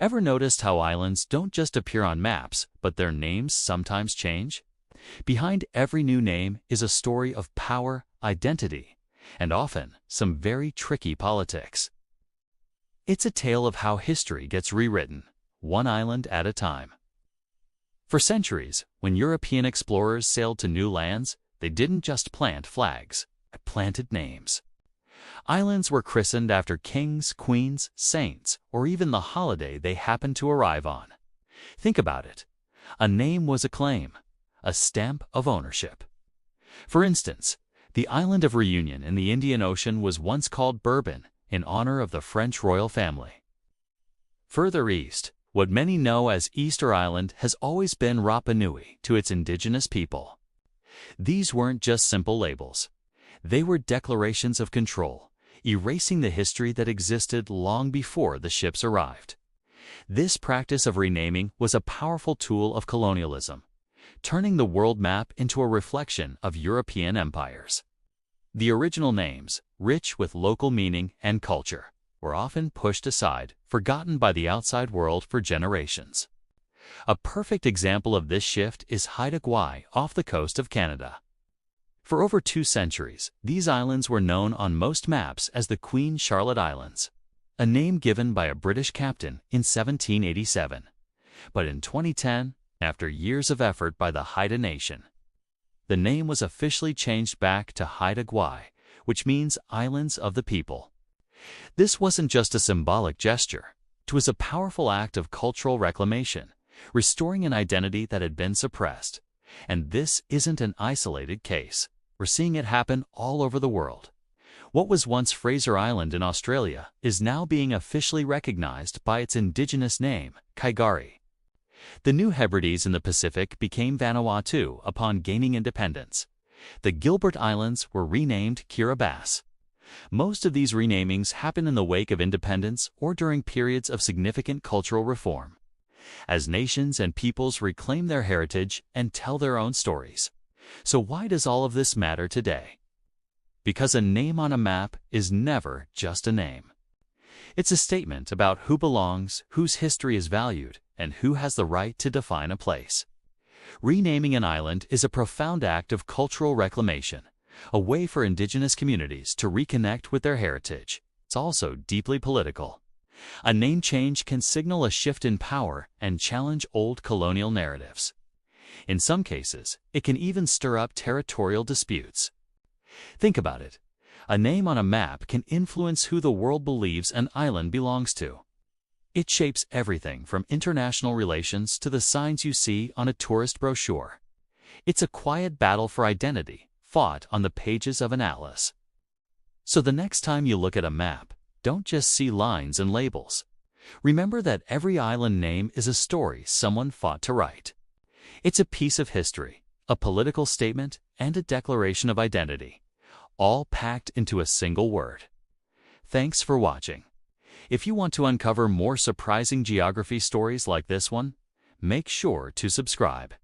Ever noticed how islands don't just appear on maps, but their names sometimes change? Behind every new name is a story of power, identity, and often some very tricky politics. It's a tale of how history gets rewritten, one island at a time. For centuries, when European explorers sailed to new lands, they didn't just plant flags, they planted names. Islands were christened after kings, queens, saints, or even the holiday they happened to arrive on. Think about it. A name was a claim, a stamp of ownership. For instance, the island of Réunion in the Indian Ocean was once called Bourbon in honor of the French royal family. Further east, what many know as Easter Island has always been Rapa Nui to its indigenous people. These weren't just simple labels. They were declarations of control, erasing the history that existed long before the ships arrived. This practice of renaming was a powerful tool of colonialism, turning the world map into a reflection of European empires. The original names, rich with local meaning and culture, were often pushed aside, forgotten by the outside world for generations. A perfect example of this shift is Haida Gwaii off the coast of Canada. For over 2 centuries, these islands were known on most maps as the Queen Charlotte Islands, a name given by a British captain in 1787. But in 2010, after years of effort by the Haida Nation, the name was officially changed back to Haida Gwaii, which means Islands of the People. This wasn't just a symbolic gesture. It was a powerful act of cultural reclamation, restoring an identity that had been suppressed. And this isn't an isolated case. We're seeing it happen all over the world. What was once Fraser Island in Australia is now being officially recognized by its indigenous name, Kaigari. The New Hebrides in the Pacific became Vanuatu upon gaining independence. The Gilbert Islands were renamed Kiribati. Most of these renamings happen in the wake of independence or during periods of significant cultural reform, as nations and peoples reclaim their heritage and tell their own stories. So why does all of this matter today? Because a name on a map is never just a name. It's a statement about who belongs, whose history is valued, and who has the right to define a place. Renaming an island is a profound act of cultural reclamation, a way for indigenous communities to reconnect with their heritage. It's also deeply political. A name change can signal a shift in power and challenge old colonial narratives. In some cases, it can even stir up territorial disputes. Think about it. A name on a map can influence who the world believes an island belongs to. It shapes everything from international relations to the signs you see on a tourist brochure. It's a quiet battle for identity, fought on the pages of an atlas. So the next time you look at a map, don't just see lines and labels. Remember that every island name is a story someone fought to write. It's a piece of history, a political statement, and a declaration of identity, all packed into a single word. Thanks for watching. If you want to uncover more surprising geography stories like this one, make sure to subscribe.